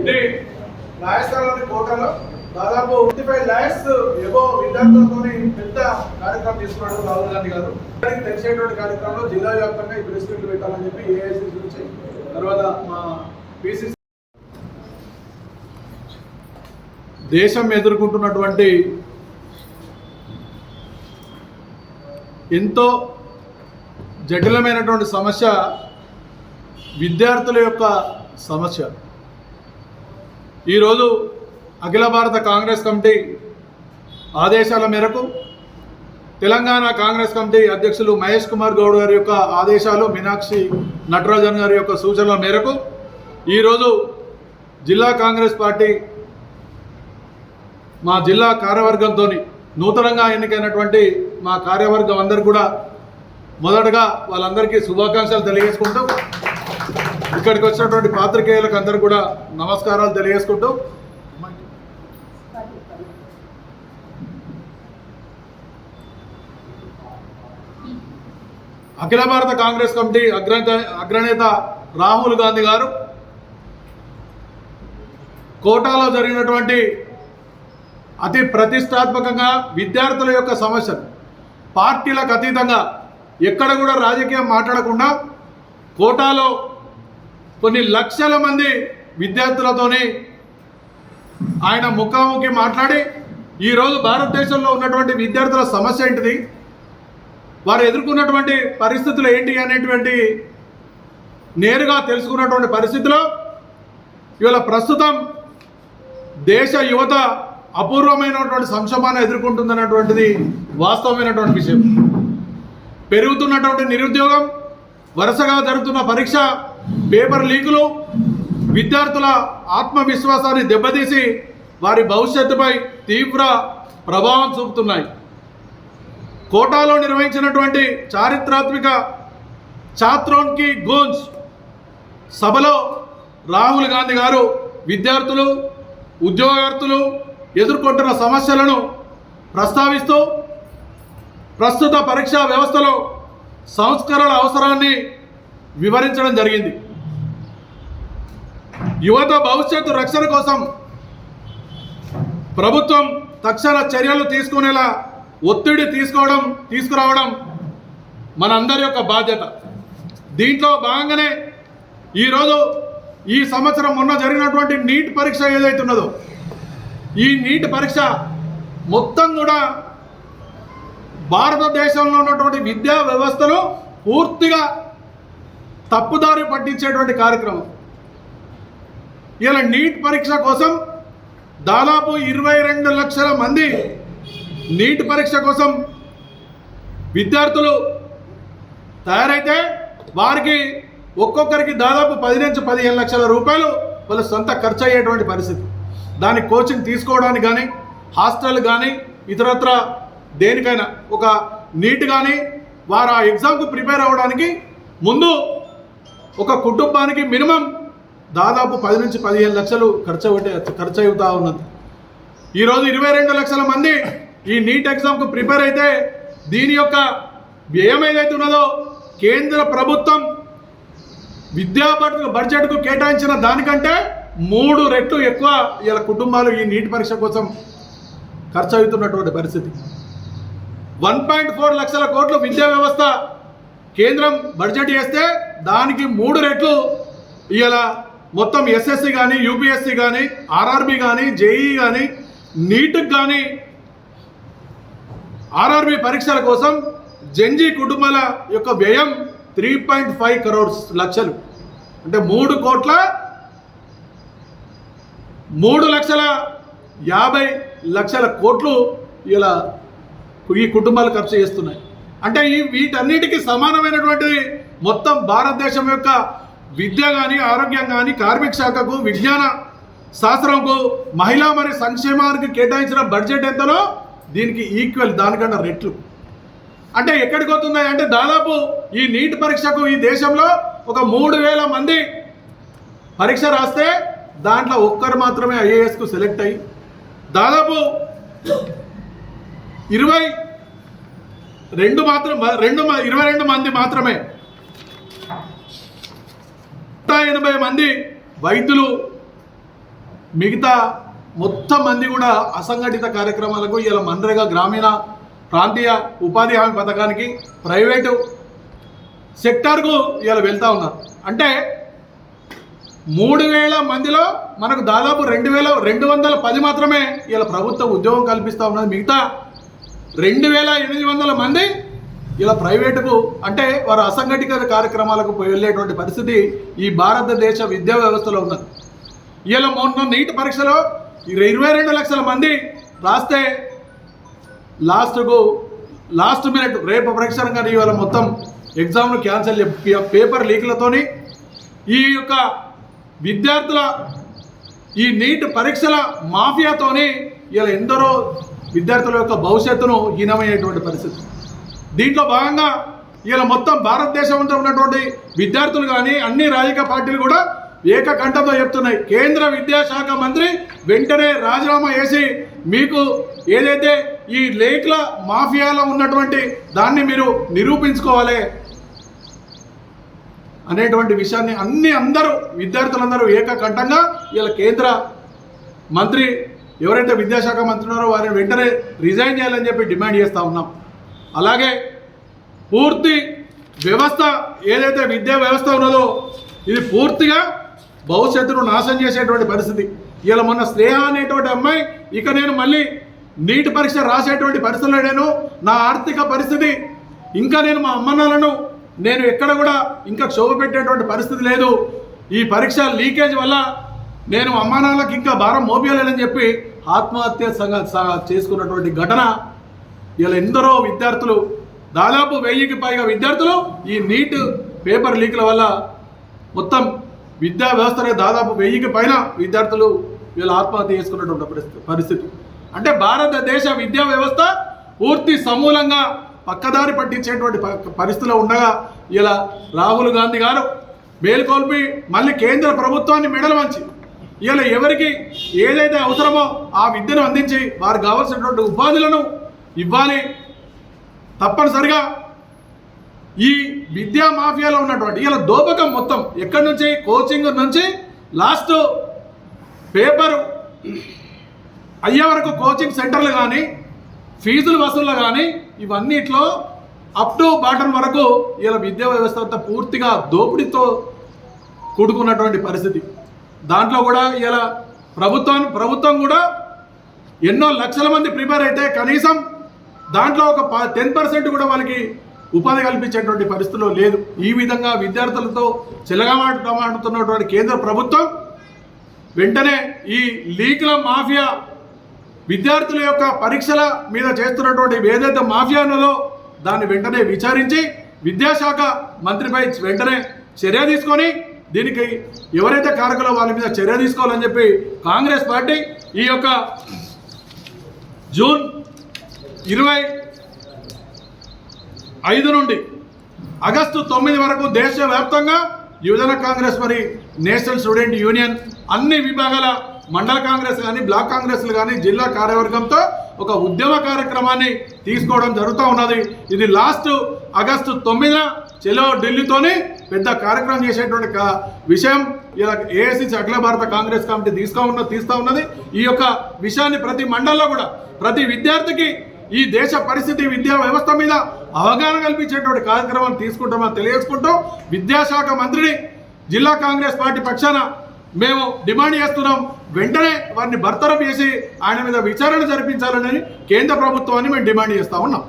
ఇది రాజస్థాన్లోని కోటలో దాదాపు 55 lakhs ఏవో విద్యార్థులతో పెద్ద కార్యక్రమం తీసుకున్నాడు రాహుల్ గాంధీ గారు. తెలిసేటువంటి కార్యక్రమంలో జిల్లా వ్యాప్తంగా ఈ ప్రెస్ మీట్లు పెట్టాలని చెప్పి ఏఐసిసి నుంచి తర్వాత మా పిసిసి దేశం ఎదుర్కొంటున్నటువంటి ఎంతో జటిలమైనటువంటి సమస్య విద్యార్థుల యొక్క సమస్య. ఈరోజు అఖిల భారత కాంగ్రెస్ కమిటీ ఆదేశాల మేరకు తెలంగాణ కాంగ్రెస్ కమిటీ అధ్యక్షులు మహేష్ కుమార్ గౌడ్ గారి యొక్క ఆదేశాలు, మీనాక్షి నటరాజన్ గారి యొక్క సూచనల మేరకు ఈరోజు జిల్లా కాంగ్రెస్ పార్టీ మా జిల్లా కార్యవర్గంతో నూతనంగా ఎన్నికైనటువంటి మా కార్యవర్గం అందరు కూడా మొదటగా వాళ్ళందరికీ శుభాకాంక్షలు తెలియజేసుకుంటూ ఇక్కడికి వచ్చినటువంటి పాత్రికేయులకు అందరూ కూడా నమస్కారాలు తెలియజేసుకుంటూ అఖిల భారత కాంగ్రెస్ కమిటీ అగ్రనేత రాహుల్ గాంధీ గారు కోటాలో జరిగినటువంటి అతి ప్రతిష్టాత్మకంగా విద్యార్థుల యొక్క సమస్యలు పార్టీలకు అతీతంగా ఎక్కడ కూడా రాజకీయం మాట్లాడకుండా కోటాలో కొన్ని లక్షల మంది విద్యార్థులతోని ఆయన ముఖాముఖి మాట్లాడి ఈరోజు భారతదేశంలో ఉన్నటువంటి విద్యార్థుల సమస్య ఏంటిది, వారు ఎదుర్కొన్నటువంటి పరిస్థితులు ఏంటి అనేటువంటి నేరుగా తెలుసుకున్నటువంటి పరిస్థితిలో ఇవాళ ప్రస్తుతం దేశ యువత అపూర్వమైనటువంటి సంక్షోభాన్ని ఎదుర్కొంటుందన్నటువంటిది వాస్తవమైనటువంటి విషయం. పెరుగుతున్నటువంటి నిరుద్యోగం, వరుసగా జరుగుతున్న పరీక్ష పేపర్ లీకులు విద్యార్థుల ఆత్మవిశ్వాసాన్ని దెబ్బతీసి వారి భవిష్యత్తుపై తీవ్ర ప్రభావం చూపుతున్నాయి. కోటాలో నిర్వహించినటువంటి చారిత్రాత్మక ఛాత్రోన్ కి గూంజ్ సభలో రాహుల్ గాంధీ గారు విద్యార్థులు, ఉద్యోగార్థులు ఎదుర్కొంటున్న సమస్యలను ప్రస్తావిస్తూ ప్రస్తుత పరీక్షా వ్యవస్థలో సంస్కరణల అవసరాన్ని వివరించడం జరిగింది. యువత భవిష్యత్తు రక్షణ కోసం ప్రభుత్వం తక్షణ చర్యలు తీసుకునేలా ఒత్తిడి తీసుకురావడం మనందరి యొక్క బాధ్యత. దీంట్లో భాగంగానే ఈరోజు ఈ సంవత్సరం మొన్న జరిగినటువంటి నీట్ పరీక్ష ఏదైతున్నదో ఈ నీట్ పరీక్ష మొత్తం కూడా భారతదేశంలో ఉన్నటువంటి విద్యా వ్యవస్థలో పూర్తిగా తప్పుదారి పట్టించేటువంటి కార్యక్రమం. ఇలా నీట్ పరీక్ష కోసం దాదాపు 22 లక్షల మంది నీట్ పరీక్ష కోసం విద్యార్థులు తయారైతే వారికి ఒక్కొక్కరికి దాదాపు 10 నుంచి 15 లక్షల రూపాయలు వాళ్ళ సొంత ఖర్చు అయ్యేటువంటి పరిస్థితి. దానికి కోచింగ్ తీసుకోవడానికి కానీ, హాస్టల్ కానీ, ఇతరత్ర దేనికైనా ఒక నీట్ కానీ వారు ఆ ఎగ్జామ్కు ప్రిపేర్ అవ్వడానికి ముందు ఒక కుటుంబానికి మినిమం దాదాపు 10 నుంచి 15 లక్షలు ఖర్చు అవుతూ ఉన్నది. ఈరోజు 22 లక్షల మంది ఈ నీట్ ఎగ్జామ్కు ప్రిపేర్ అయితే దీని యొక్క వ్యయం ఏదైతే ఉన్నదో కేంద్ర ప్రభుత్వం విద్యా బడ్జెట్కు కేటాయించిన దానికంటే 3 రెట్లు ఎక్కువ ఇలా కుటుంబాలు ఈ నీట్ పరీక్ష కోసం ఖర్చు అవుతున్నటువంటి పరిస్థితి. 1.4 లక్షల కోట్లు విద్యా వ్యవస్థ కేంద్రం బడ్జెట్ చేస్తే దానికి 3 రెట్లు ఇలా మొత్తం ఎస్ఎస్సి కానీ, యూపీఎస్సి కానీ, ఆర్ఆర్బి కానీ, జేఈ కానీ, నీట్కి కానీ ఆర్ఆర్బి పరీక్షల కోసం జంజీ కుటుంబాల యొక్క వ్యయం 3.5 crores లక్షలు, అంటే 3,50,00,000 కోట్లు ఇలా ఈ కుటుంబాలు ఖర్చు చేస్తున్నాయి. అంటే వీటన్నిటికీ సమానమైనటువంటిది మొత్తం భారతదేశం యొక్క విద్య కానీ, ఆరోగ్యం కానీ, కార్మిక శాఖకు, విజ్ఞాన శాస్త్రంకు, మహిళా మరియు సంక్షేమానికి కేటాయించిన బడ్జెట్ ఎంతనో దీనికి ఈక్వల్, దానికన్నా రెట్లు. అంటే ఎక్కడికి అవుతుంది అంటే దాదాపు ఈ నీట్ పరీక్షకు ఈ దేశంలో ఒక 3,000 మంది పరీక్ష రాస్తే దాంట్లో ఒక్కరు మాత్రమే ఐఏఎస్కు సెలెక్ట్ అయ్యి దాదాపు 22 మంది మాత్రమే 180 మంది వైద్యులు మిగతా మొత్తం మంది కూడా అసంఘటిత కార్యక్రమాలకు ఇలా మన్రేగా గ్రామీణ ప్రాంతీయ ఉపాధి హామీ పథకానికి ప్రైవేటు సెక్టార్కు ఇలా వెళ్తూ ఉన్నారు. అంటే 3000 మందిలో మనకు దాదాపు 2210 మాత్రమే ఇలా ప్రభుత్వ ఉద్యోగం కల్పిస్తూ ఉన్నది. మిగతా 2800 మంది ఇలా ప్రైవేటుకు అంటే వారు అసంఘటిత కార్యక్రమాలకు వెళ్ళేటువంటి పరిస్థితి ఈ భారతదేశ విద్యా వ్యవస్థలో ఉన్నది. ఇలా మొన్న నీట్ పరీక్షలో 22 లక్షల మంది రాస్తే లాస్ట్ మినిట్ రేపు పరీక్ష ఇవాళ మొత్తం ఎగ్జామ్ను క్యాన్సిల్ పేపర్ లీకులతోని ఈ యొక్క విద్యార్థుల ఈ నీట్ పరీక్షల మాఫియాతోని ఇలా ఎందరో విద్యార్థుల యొక్క భవిష్యత్తును హీనమయ్యేటువంటి పరిస్థితి. దీంట్లో భాగంగా ఇలా మొత్తం భారతదేశంలో ఉన్నటువంటి విద్యార్థులు కానీ అన్ని రాజకీయ పార్టీలు కూడా ఏకకంఠంతో చెప్తున్నాయి, కేంద్ర విద్యాశాఖ మంత్రి వెంటనే రాజీనామా చేసి మీకు ఏదైతే ఈ లేఖల మాఫియాలో ఉన్నటువంటి దాన్ని మీరు నిరూపించుకోవాలి అనేటువంటి విషయాన్ని అందరూ విద్యార్థులందరూ ఏకకంఠంగా ఇలా కేంద్ర మంత్రి ఎవరైతే విద్యాశాఖ మంత్రి ఉన్నారో వారిని వెంటనే రిజైన్ చేయాలని చెప్పి డిమాండ్ చేస్తూ ఉన్నాం. అలాగే పూర్తి వ్యవస్థ ఏదైతే విద్యా వ్యవస్థ ఉన్నదో ఇది పూర్తిగా భవిష్యత్తును నాశనం చేసేటువంటి పరిస్థితి. ఇలా మొన్న స్నేహ అనేటువంటి అమ్మాయి ఇక నేను మళ్ళీ నీట్ పరీక్ష రాసేటువంటి పరిస్థితుల్లో నేను నా ఆర్థిక పరిస్థితి ఇంకా నేను మా అమ్మనాలను నేను ఎక్కడ కూడా ఇంకా క్షోభ పెట్టేటువంటి పరిస్థితి లేదు, ఈ పరీక్ష లీకేజ్ వల్ల నేను అమ్మానాలకు ఇంకా భారం మోపియలేదని చెప్పి ఆత్మహత్య చేసుకున్నటువంటి ఘటన ఇలా ఎందరో విద్యార్థులు దాదాపు 1000కి పైగా విద్యార్థులు ఈ నీట్ పేపర్ లీకుల వల్ల మొత్తం విద్యా వ్యవస్థనే దాదాపు 1000కి పైన విద్యార్థులు వీళ్ళు ఆత్మహత్య చేసుకున్నటువంటి పరిస్థితి. అంటే భారతదేశ విద్యా వ్యవస్థ పూర్తి సమూలంగా పక్కదారి పట్టించేటువంటి పరిస్థితిలో ఉండగా ఇలా రాహుల్ గాంధీ గారు మేలుకొల్పి మళ్ళీ కేంద్ర ప్రభుత్వాన్ని మెడలు వంచి ఇలా ఎవరికి ఏదైతే అవసరమో ఆ విద్యను అందించి వారికి కావాల్సినటువంటి ఉపాధులను ఇవ్వాలి. తప్పనిసరిగా ఈ విద్యా మాఫియాలో ఉన్నటువంటి ఇలా దోపకం మొత్తం ఎక్కడి నుంచి కోచింగ్ నుంచి లాస్ట్ పేపర్ అయ్యే వరకు కోచింగ్ సెంటర్లు కానీ ఫీజులు వసూళ్ళు కానీ ఇవన్నిట్లో అప్ టు బాటమ్ వరకు ఇలా విద్యా వ్యవస్థ అంతా పూర్తిగా దోపిడీతో కూడుకున్నటువంటి పరిస్థితి. దాంట్లో కూడా ఇలా ప్రభుత్వం కూడా ఎన్నో లక్షల మంది ప్రిపేర్ అయితే కనీసం దాంట్లో ఒక 10% కూడా వాళ్ళకి ఉపాధి కల్పించేటువంటి పరిస్థితిలో లేదు. ఈ విధంగా విద్యార్థులతో చెలగామాడుతున్నటువంటి కేంద్ర ప్రభుత్వం వెంటనే ఈ లీకుల మాఫియా విద్యార్థుల యొక్క పరీక్షల మీద చేస్తున్నటువంటి ఏదైతే మాఫియా ఉన్నదో దాన్ని వెంటనే విచారించి విద్యాశాఖ మంత్రిపై వెంటనే చర్య తీసుకొని దీనికి ఎవరైతే కారకులో వాళ్ళ మీద చర్య తీసుకోవాలని చెప్పి కాంగ్రెస్ పార్టీ ఈ యొక్క జూన్ 25 నుండి ఆగస్టు 9 వరకు దేశవ్యాప్తంగా యువజన కాంగ్రెస్ మరి నేషనల్ స్టూడెంట్ యూనియన్ అన్ని విభాగాల మండల కాంగ్రెస్ కానీ బ్లాక్ కాంగ్రెస్లు కానీ జిల్లా కార్యవర్గంతో ఒక ఉద్యమ కార్యక్రమాన్ని తీసుకోవడం జరుగుతూ ఉన్నది. ఇది లాస్ట్ ఆగస్టు 9న చెలో ఢిల్లీతోనే పెద్ద కార్యక్రమం చేసేటువంటి విషయం ఇలా ఏఐసిసి అఖిల భారత కాంగ్రెస్ కమిటీ తీస్తూ ఉన్నది. ఈ యొక్క విషయాన్ని ప్రతి మండలంలో కూడా ప్రతి విద్యార్థికి ఈ దేశ పరిస్థితి విద్యా వ్యవస్థ మీద అవగాహన కల్పించేటువంటి కార్యక్రమాన్ని తీసుకుంటామని తెలియజేసుకుంటూ విద్యాశాఖ మంత్రిని జిల్లా కాంగ్రెస్ పార్టీ పక్షాన మేము డిమాండ్ చేస్తున్నాం, వెంటనే వారిని బర్తరఫ్ చేసి ఆయన మీద విచారణ జరిపించాలని కేంద్ర ప్రభుత్వాన్ని మేము డిమాండ్ చేస్తా ఉన్నాం.